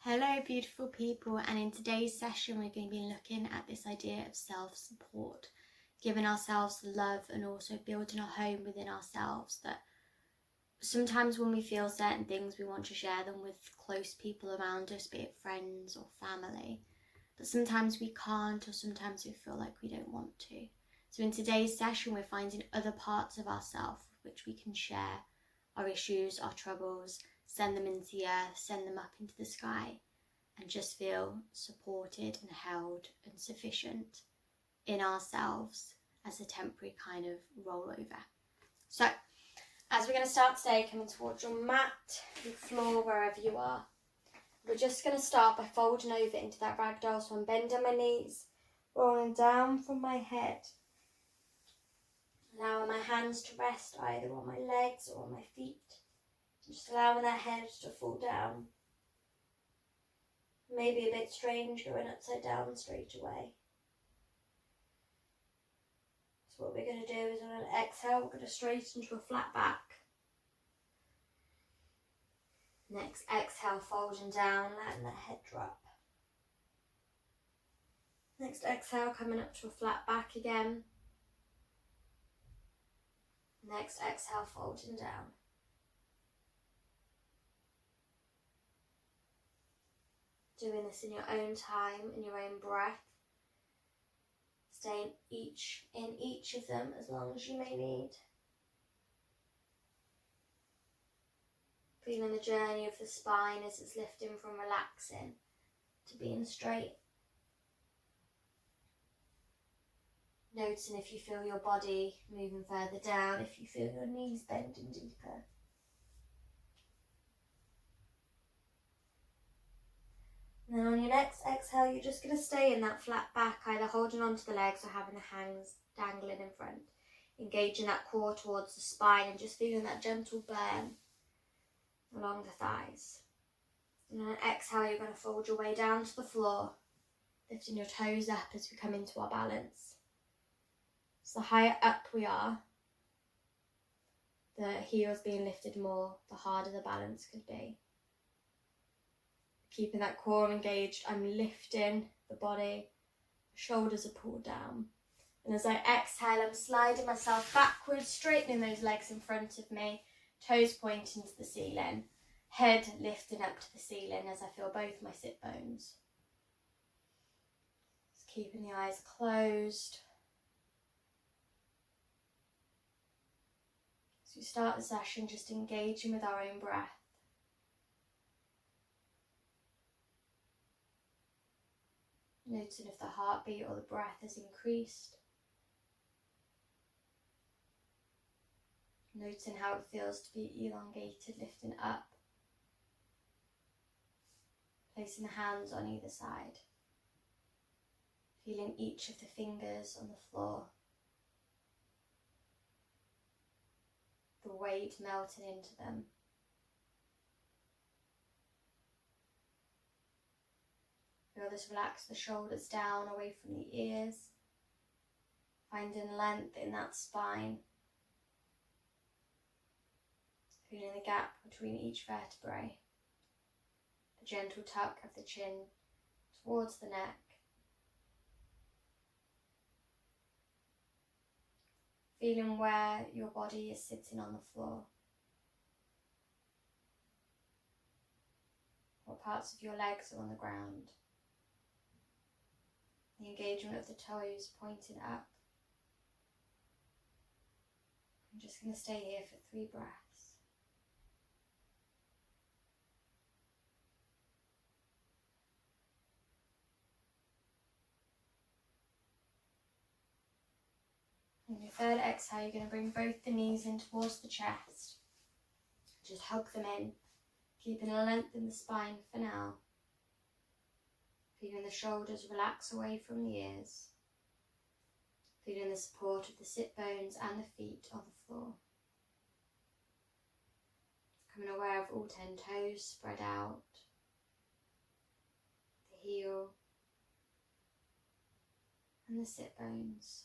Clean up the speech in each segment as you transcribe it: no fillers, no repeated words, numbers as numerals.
Hello beautiful people, and in today's session we're going to be looking at this idea of self-support, giving ourselves love and also building a home within ourselves, that sometimes when we feel certain things we want to share them with close people around us, be it friends or family, but sometimes we can't, or sometimes we feel like we don't want to. So in today's session we're finding other parts of ourselves with which we can share our issues, our troubles, send them into the earth, send them up into the sky, and just feel supported and held and sufficient in ourselves as a temporary kind of rollover. So, as we're going to start today, coming towards your mat, your floor, wherever you are, we're just going to start by folding over into that ragdoll. So I'm bending my knees, rolling down from my head, allowing my hands to rest either on my legs or on my feet. Just allowing that head to fall down. Maybe a bit strange going upside down straight away. So what we're going to do is on an exhale, we're going to straighten to a flat back. Next exhale, folding down, letting the head drop. Next exhale, coming up to a flat back again. Next exhale, folding down. Doing this in your own time, in your own breath. Staying in each of them as long as you may need. Feeling the journey of the spine as it's lifting from relaxing to being straight. Noticing if you feel your body moving further down, if you feel your knees bending deeper. And then on your next exhale, you're just going to stay in that flat back, either holding onto the legs or having the hands dangling in front. Engaging that core towards the spine and just feeling that gentle burn along the thighs. And on an exhale, you're going to fold your way down to the floor, lifting your toes up as we come into our balance. So the higher up we are, the heels being lifted more, the harder the balance could be. Keeping that core engaged, I'm lifting the body, the shoulders are pulled down. And as I exhale, I'm sliding myself backwards, straightening those legs in front of me, toes pointing to the ceiling, head lifting up to the ceiling as I feel both my sit bones. Just keeping the eyes closed. As we start the session, just engaging with our own breath. Noticing if the heartbeat or the breath has increased. Noticing how it feels to be elongated, lifting up. Placing the hands on either side. Feeling each of the fingers on the floor. The weight melting into them. Feel this relax the shoulders down away from the ears. Finding length in that spine. Feeling the gap between each vertebrae. The gentle tuck of the chin towards the neck. Feeling where your body is sitting on the floor. What parts of your legs are on the ground. The engagement of the toes pointing up. I'm just going to stay here for 3 breaths. On your third exhale, you're going to bring both the knees in towards the chest. Just hug them in, keeping a length in the spine for now. Feeling the shoulders relax away from the ears. Feeling the support of the sit bones and the feet on the floor. Becoming aware of all 10 toes spread out. The heel and the sit bones.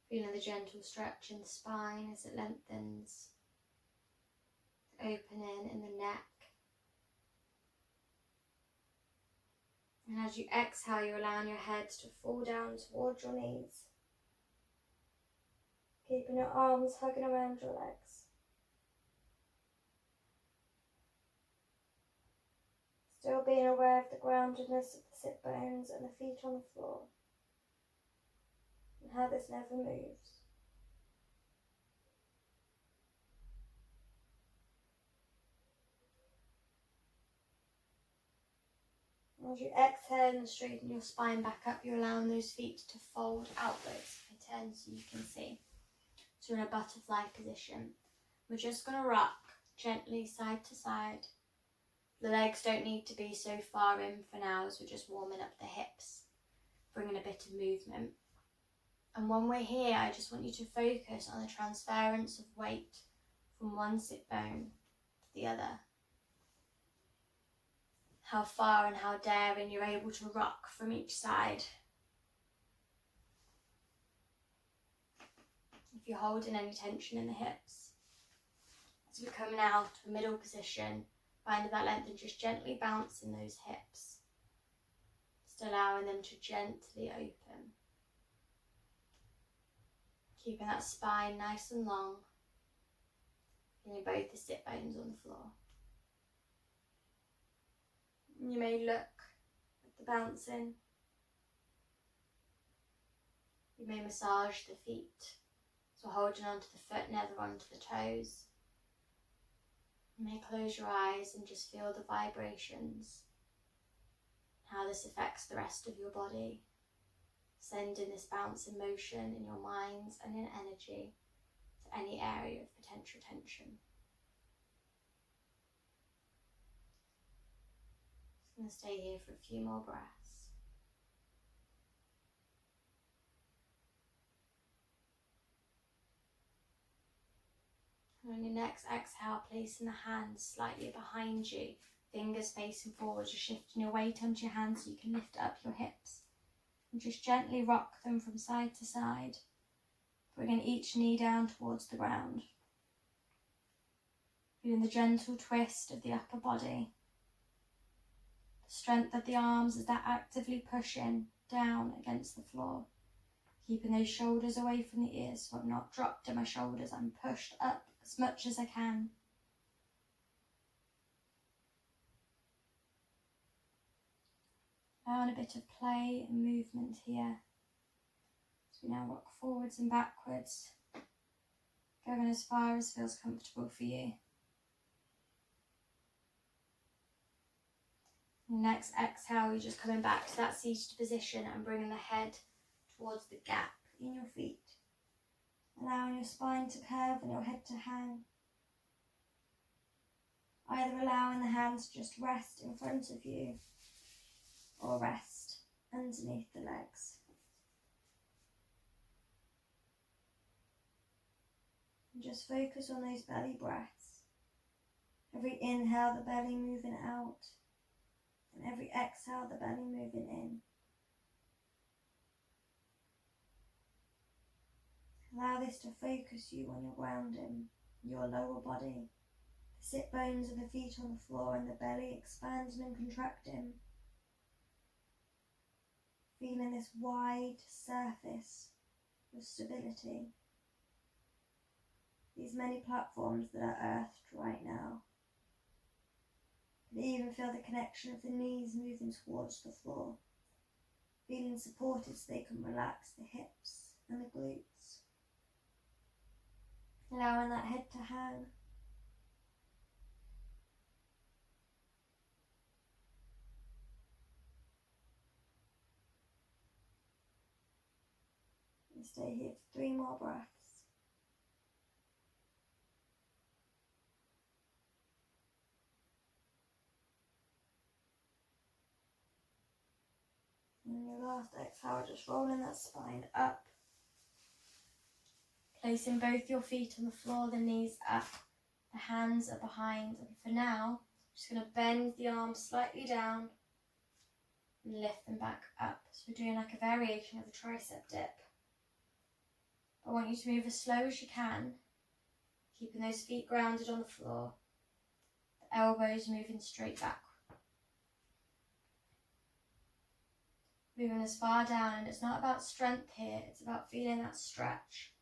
Feeling the gentle stretch in the spine as it lengthens. The opening in the neck. And as you exhale, you're allowing your head to fall down towards your knees. Keeping your arms hugging around your legs. Still being aware of the groundedness of the sit bones and the feet on the floor. And how this never moves. As you exhale and straighten your spine back up, you're allowing those feet to fold outwards. I turn so you can see. So we're in a butterfly position. We're just going to rock gently side to side. The legs don't need to be so far in for now, as we're just warming up the hips, bringing a bit of movement. And when we're here, I just want you to focus on the transference of weight from one sit bone to the other. How far and how daring you're able to rock from each side. If you're holding any tension in the hips. As we're coming out of a middle position, finding that length and just gently bouncing those hips. Just allowing them to gently open. Keeping that spine nice and long. Feeling both the sit bones on the floor. You may look at the bouncing. You may massage the feet. So holding onto the foot, never onto the toes. You may close your eyes and just feel the vibrations. How this affects the rest of your body. Sending this bouncing motion in your minds and in energy to any area of potential tension. Just going to stay here for a few more breaths. And on your next exhale, placing the hands slightly behind you, fingers facing forward, just shifting your weight onto your hands so you can lift up your hips. And just gently rock them from side to side, bringing each knee down towards the ground. Feeling the gentle twist of the upper body. The strength of the arms as they're actively pushing down against the floor. Keeping those shoulders away from the ears so I'm not dropped in my shoulders, I'm pushed up as much as I can. Allowing a bit of play and movement here. So we now rock forwards and backwards, going as far as feels comfortable for you. Next exhale, you're just coming back to that seated position and bringing the head towards the gap in your feet. Allowing your spine to curve and your head to hang. Either allowing the hands to just rest in front of you or rest underneath the legs. And just focus on those belly breaths. Every inhale, the belly moving out. And every exhale, the belly moving in. Allow this to focus you on your grounding, your lower body, the sit bones of the feet on the floor and the belly expanding and contracting. Feeling this wide surface of stability. These many platforms that are earthed right now. You even feel the connection of the knees moving towards the floor. Feeling supported so they can relax the hips and the glutes. Allowing that head to hang. And stay here for 3 more breaths. And your last exhale, just rolling that spine up. Placing both your feet on the floor, the knees up, the hands are behind. And for now, just going to bend the arms slightly down and lift them back up. So we're doing like a variation of a tricep dip. I want you to move as slow as you can, keeping those feet grounded on the floor, the elbows moving straight back. Moving as far down, and it's not about strength here, it's about feeling that stretch,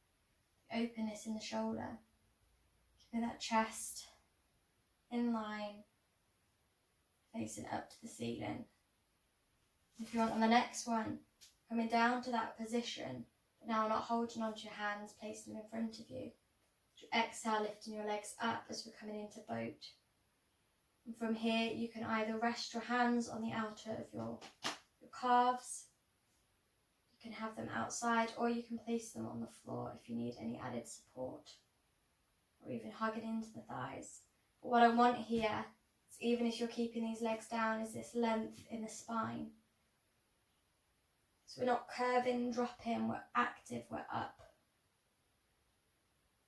openness in the shoulder. Keeping that chest in line, facing up to the ceiling. If you want on the next one, coming down to that position, but now not holding onto your hands, place them in front of you. Exhale, lifting your legs up as we're coming into boat. And from here, you can either rest your hands on the outer of your calves, you can have them outside, or you can place them on the floor if you need any added support, or even hugging into the thighs. But what I want here is, even if you're keeping these legs down, is this length in the spine. So we're not curving, dropping, we're active, we're up.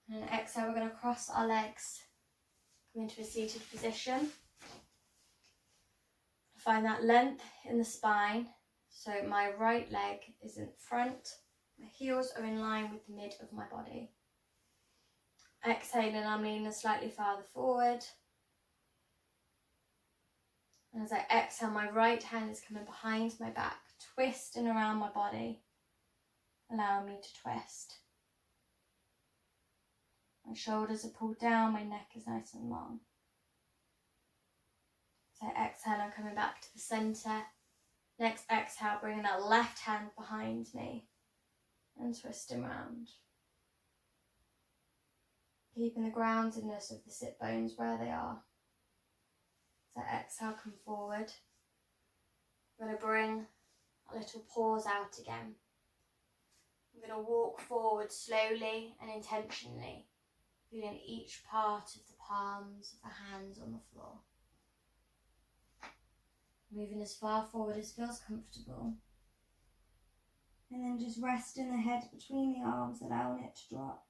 And then exhale, we're going to cross our legs, come into a seated position. Find that length in the spine. So my right leg is in front, my heels are in line with the mid of my body. Exhaling, I'm leaning slightly farther forward. And as I exhale, my right hand is coming behind my back, twisting around my body, allowing me to twist. My shoulders are pulled down, my neck is nice and long. So exhale, I'm coming back to the centre. Next exhale, bringing that left hand behind me and twisting round. Keeping the groundedness of the sit bones where they are. So exhale, come forward. I'm going to bring a little pause out again. I'm going to walk forward slowly and intentionally, feeling each part of the palms of the hands on the floor. Moving as far forward as feels comfortable. And then just resting the head between the arms, allowing it to drop.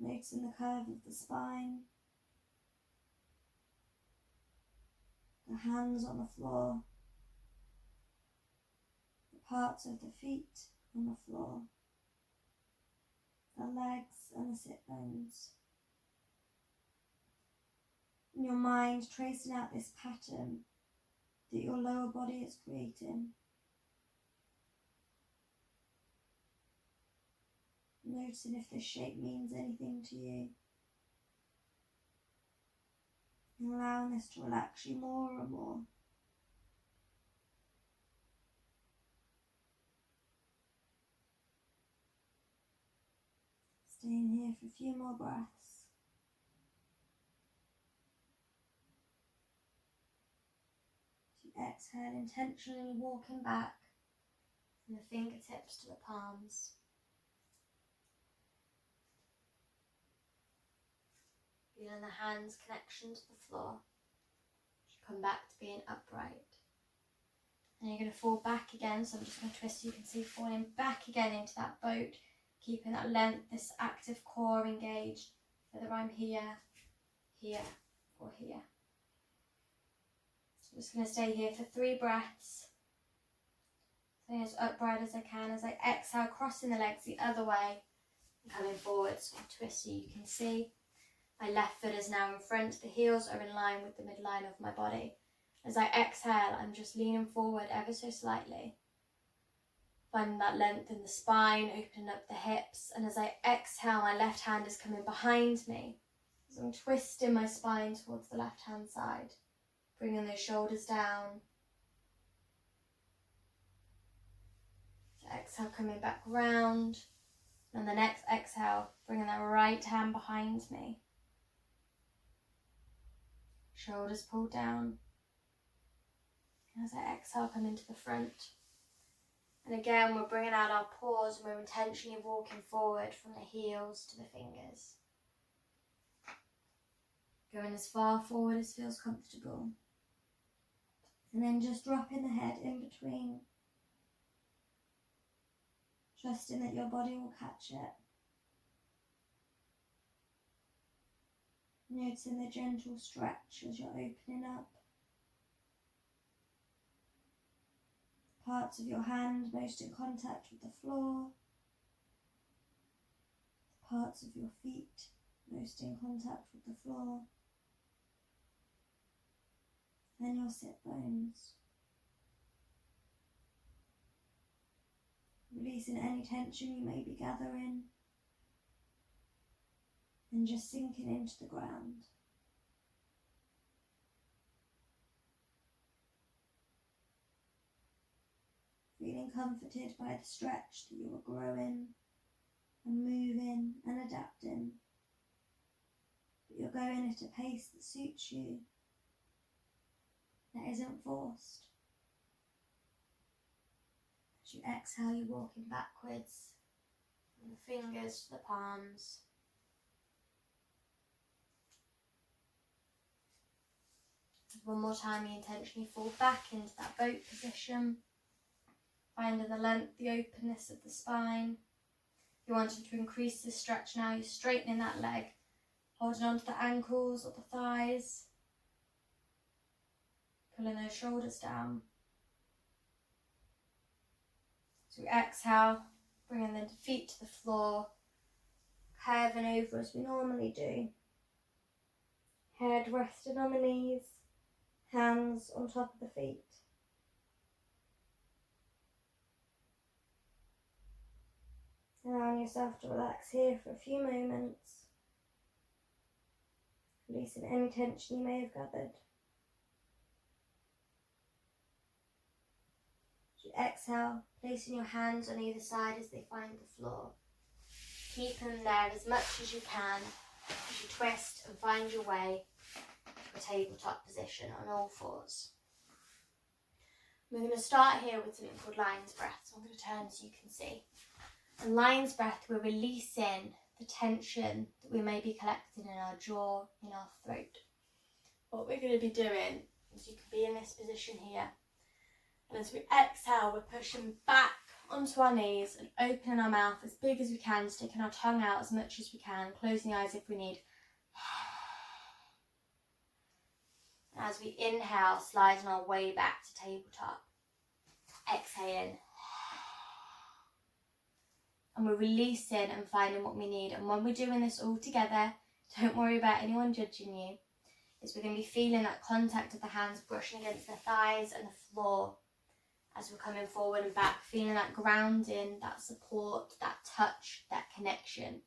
Noticing the curve of the spine. The hands on the floor. The parts of the feet on the floor. The legs and the sit bones. In your mind, tracing out this pattern that your lower body is creating. Noticing if this shape means anything to you. And allowing this to relax you more and more. Staying here for a few more breaths. Exhale, intentionally walking back from the fingertips to the palms. Feeling the hands' connection to the floor. Come back to being upright. And you're going to fall back again, so I'm just going to twist so you can see falling back again into that boat, keeping that length, this active core engaged, whether I'm here, here, or here. I'm just going to stay here for 3 breaths. Staying as upright as I can as I exhale, crossing the legs the other way and coming forward. So twist so you can see. My left foot is now in front. The heels are in line with the midline of my body. As I exhale, I'm just leaning forward ever so slightly. Finding that length in the spine, opening up the hips. And as I exhale, my left hand is coming behind me. As I'm twisting my spine towards the left hand side. Bringing those shoulders down. So exhale, coming back round. And the next exhale, bringing that right hand behind me. Shoulders pulled down. And as I exhale, come into the front. And again, we're bringing out our paws and we're intentionally walking forward from the heels to the fingers. Going as far forward as feels comfortable. And then just dropping the head in between. Trusting that your body will catch it. Noticing the gentle stretch as you're opening up. Parts of your hand most in contact with the floor. Parts of your feet most in contact with the floor. and your sit bones. Releasing any tension you may be gathering and just sinking into the ground. Feeling comforted by the stretch that you are growing and moving and adapting. But you're going at a pace that suits you, that isn't forced. As you exhale, you're walking backwards from the fingers to the palms. One more time, you intentionally fall back into that boat position. Finding the length, the openness of the spine. If you wanted to increase the stretch now, you're straightening that leg, holding onto the ankles or the thighs, pulling those shoulders down. So we exhale, bringing the feet to the floor, curving over as we normally do. Head resting on the knees, hands on top of the feet. Allowing yourself to relax here for a few moments, releasing any tension you may have gathered. As you exhale, placing your hands on either side as they find the floor. Keep them there as much as you can as you twist and find your way to a tabletop position on all fours. We're going to start here with something called lion's breath. So I'm going to turn so you can see. In lion's breath, we're releasing the tension that we may be collecting in our jaw, in our throat. What we're going to be doing is you can be in this position here. And as we exhale, we're pushing back onto our knees and opening our mouth as big as we can, sticking our tongue out as much as we can, closing the eyes if we need. As we inhale, sliding our way back to tabletop. Exhaling. And we're releasing and finding what we need. And when we're doing this all together, don't worry about anyone judging you. We're going to be feeling that contact of the hands brushing against the thighs and the floor as we're coming forward and back, feeling that grounding, that support, that touch, that connection,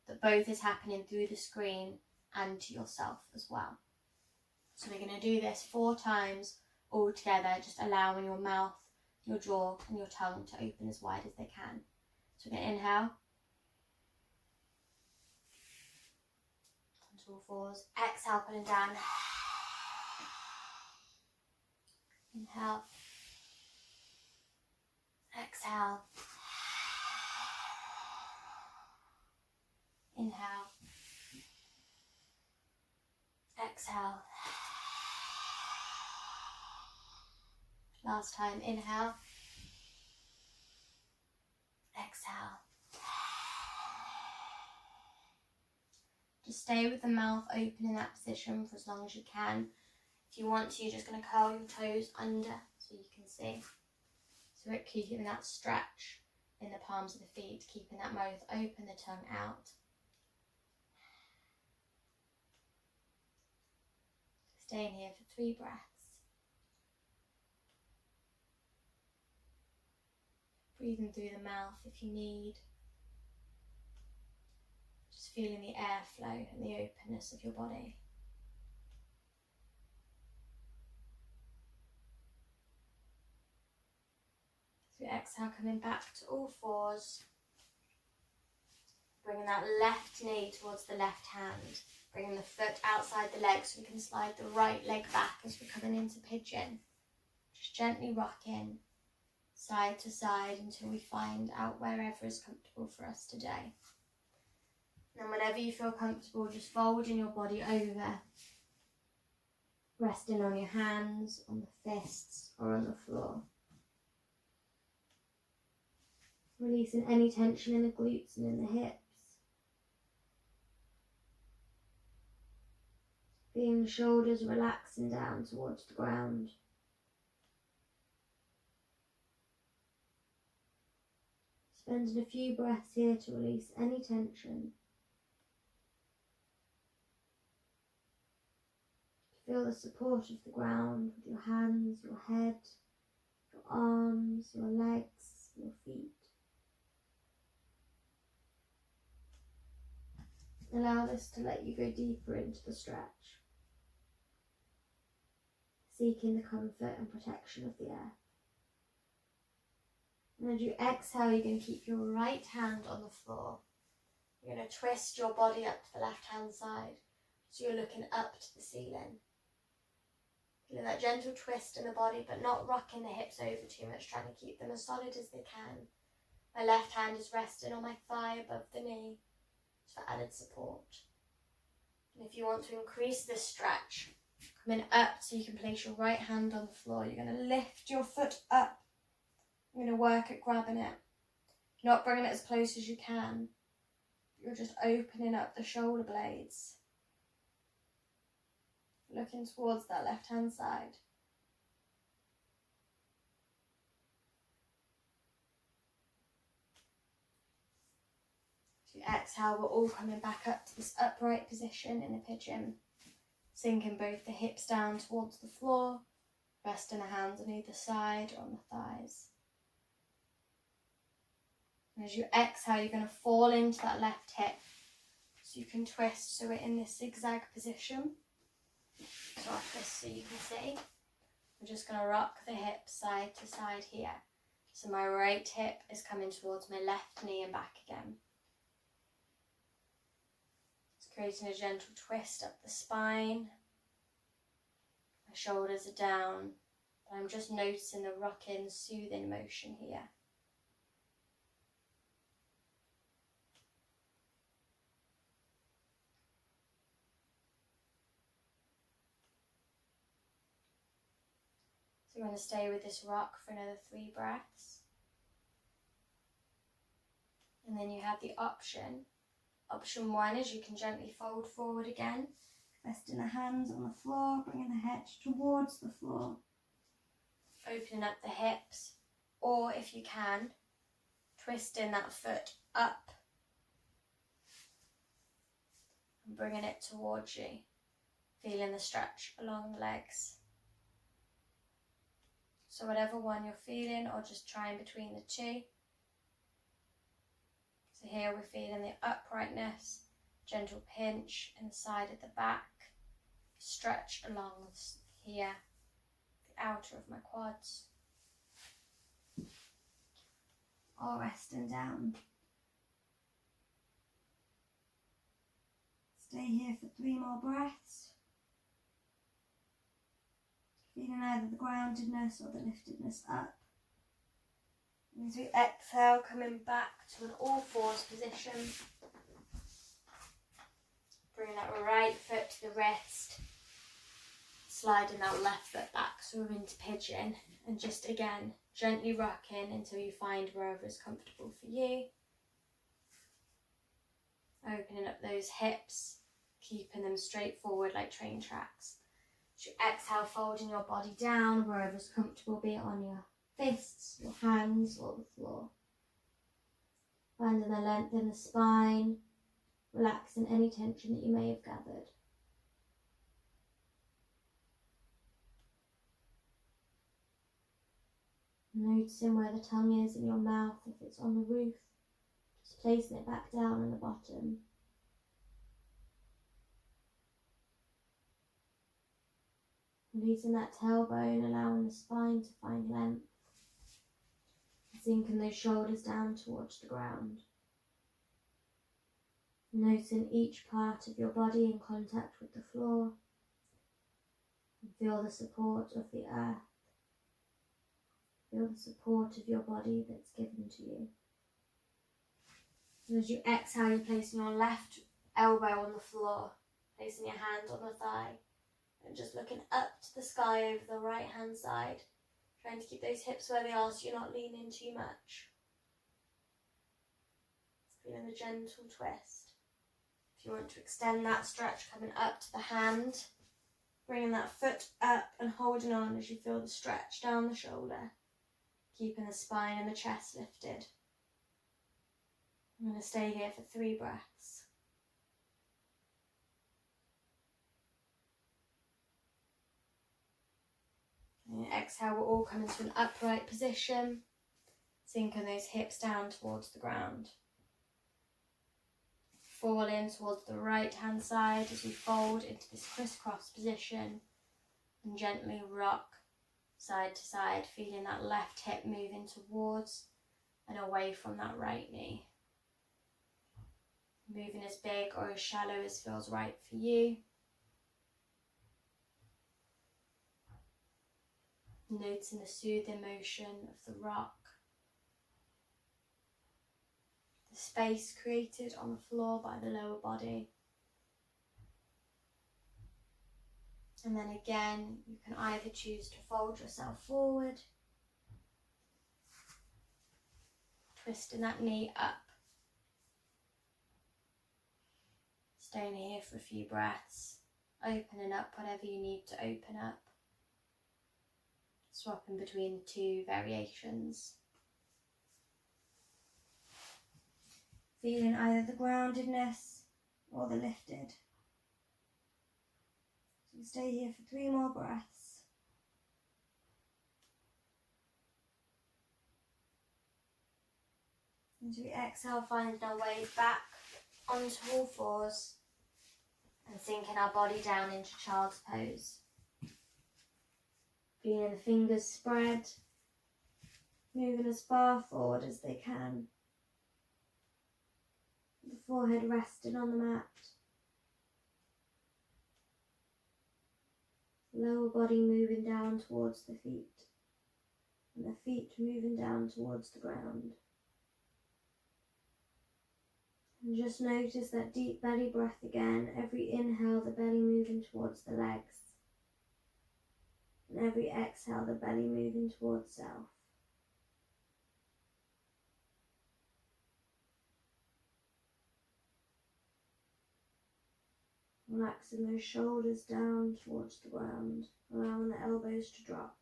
that both is happening through the screen and to yourself as well. So we're going to do this 4 times all together, just allowing your mouth, your jaw and your tongue to open as wide as they can. So we're going to inhale. Onto all fours. Exhale, pulling down. Inhale. Exhale. Inhale. Exhale. Last time, inhale. Exhale. Just stay with the mouth open in that position for as long as you can. If you want to, you're just going to curl your toes under so you can see. So we're keeping that stretch in the palms of the feet, keeping that mouth open, the tongue out. Staying here for 3 breaths. Breathing through the mouth if you need. Just feeling the airflow and the openness of your body. So exhale, coming back to all fours. Bringing that left knee towards the left hand. Bringing the foot outside the leg so we can slide the right leg back as we're coming into pigeon. Just gently rocking side to side until we find out wherever is comfortable for us today. And whenever you feel comfortable, just folding your body over, resting on your hands, on the fists, or on the floor. Releasing any tension in the glutes and in the hips. Feeling the shoulders relaxing down towards the ground. Spending a few breaths here to release any tension. Feel the support of the ground with your hands, your head, your arms, your legs, your feet. Allow this to let you go deeper into the stretch, seeking the comfort and protection of the earth. And as you exhale, you're going to keep your right hand on the floor. You're going to twist your body up to the left-hand side, so you're looking up to the ceiling. Feeling that gentle twist in the body, but not rocking the hips over too much, trying to keep them as solid as they can. My left hand is resting on my thigh above the knee, just for added support. And if you want to increase this stretch, coming up so you can place your right hand on the floor, you're going to lift your foot up. You're going to work at grabbing it. You're not bringing it as close as you can. You're just opening up the shoulder blades. Looking towards that left-hand side. As you exhale, we're all coming back up to this upright position in the pigeon. Sinking both the hips down towards the floor, resting the hands on either side or on the thighs. And as you exhale, you're going to fall into that left hip. So you can twist, so we're in this zigzag position. So I'll twist so you can see. I'm just going to rock the hip side to side here. So my right hip is coming towards my left knee and back again. It's creating a gentle twist up the spine. My shoulders are down, but I'm just noticing the rocking, soothing motion here. So we're going to stay with this rock for another 3 breaths. And then you have the option. Option 1 is you can gently fold forward again, resting the hands on the floor, bringing the head towards the floor, opening up the hips, or if you can, twisting that foot up and bringing it towards you, feeling the stretch along the legs. So whatever one you're feeling, or just trying between the two. So here we're feeling the uprightness, gentle pinch inside at the back, stretch along here, the outer of my quads. All resting down. Stay here for 3 more breaths. Feeling either the groundedness or the liftedness up. And as we exhale, coming back to an all-fours position. Bring that right foot to the wrist. Sliding that left foot back, so we're into pigeon. And just again, gently rocking until you find wherever is comfortable for you. Opening up those hips, keeping them straight forward like train tracks. As you exhale, folding your body down wherever's comfortable, be it on your fists, your hands, or the floor. Finding the length in the spine, relaxing any tension that you may have gathered. Noticing where the tongue is in your mouth, if it's on the roof, just placing it back down on the bottom. Releasing that tailbone, allowing the spine to find length. Sinking those shoulders down towards the ground. Noticing each part of your body in contact with the floor. And feel the support of the earth. Feel the support of your body that's given to you. And as you exhale, you're placing your left elbow on the floor, placing your hand on the thigh. And just looking up to the sky over the right hand side, trying to keep those hips where they are so you're not leaning too much. Feeling the gentle twist. If you want to extend that stretch, coming up to the hand, bringing that foot up and holding on as you feel the stretch down the shoulder, keeping the spine and the chest lifted. I'm going to stay here for 3 breaths. And exhale, we'll all come into an upright position, sinking those hips down towards the ground. Fall in towards the right hand side as we fold into this crisscross position and gently rock side to side, feeling that left hip moving towards and away from that right knee. Moving as big or as shallow as feels right for you. Noticing the soothing motion of the rock. The space created on the floor by the lower body. And then again, you can either choose to fold yourself forward, twisting that knee up. Staying here for a few breaths, opening up whatever you need to open up. Swapping between the two variations. Feeling either the groundedness or the lifted. So stay here for 3 more breaths. As we exhale, finding our way back onto all fours and sinking our body down into child's pose. Feeling the fingers spread, moving as far forward as they can. The forehead resting on the mat. Lower body moving down towards the feet. And the feet moving down towards the ground. And just notice that deep belly breath again. Every inhale, the belly moving towards the legs. And every exhale, the belly moving towards self. Relaxing those shoulders down towards the ground, allowing the elbows to drop.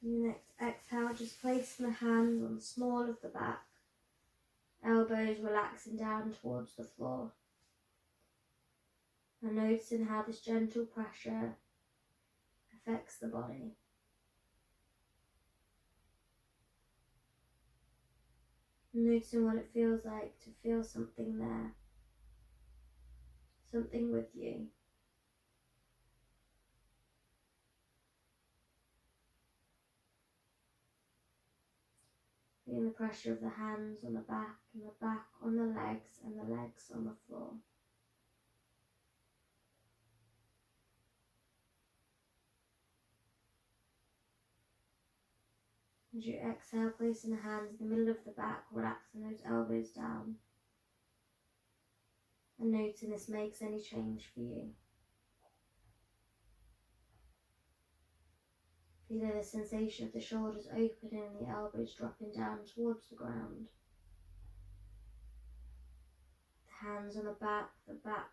And the next exhale, just placing the hands on the small of the back, elbows relaxing down towards the floor. And noticing how this gentle pressure affects the body. Noticing what it feels like to feel something there, something with you. Feeling the pressure of the hands on the back and the back on the legs and the legs on the floor. As you exhale, placing the hands in the middle of the back, relaxing those elbows down. And noting this makes any change for you. Feeling the sensation of the shoulders opening and the elbows dropping down towards the ground. The hands on the back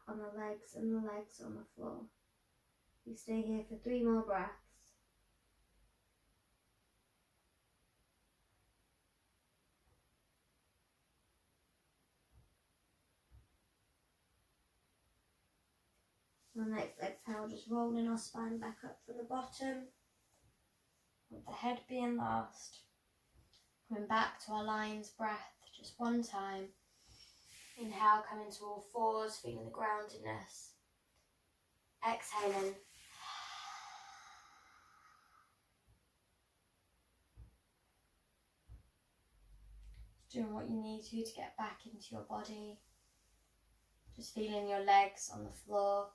on the legs and the legs on the floor. You stay here for 3 more breaths. On the next exhale, just rolling our spine back up from the bottom, with the head being last. Coming back to our lion's breath, just one time. Inhale, coming to all fours, feeling the groundedness. Exhaling. Just doing what you need to get back into your body. Just feeling your legs on the floor.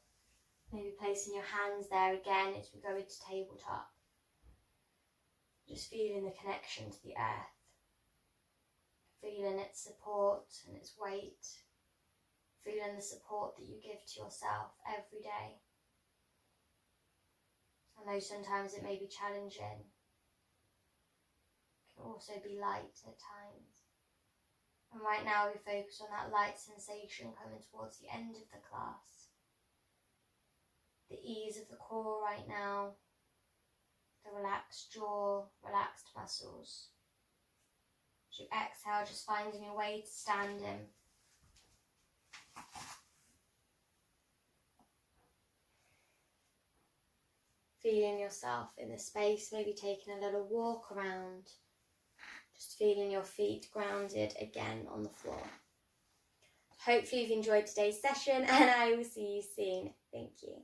Maybe placing your hands there again as we go into tabletop. Just feeling the connection to the earth. Feeling its support and its weight. Feeling the support that you give to yourself every day. I know sometimes it may be challenging. It can also be light at times. And right now we focus on that light sensation coming towards the end of the class. The ease of the core right now, the relaxed jaw, relaxed muscles. As you exhale, just finding your way to standing. feeling yourself in the space, maybe taking a little walk around, just feeling your feet grounded again on the floor. Hopefully you've enjoyed today's session, and I will see you soon. Thank you.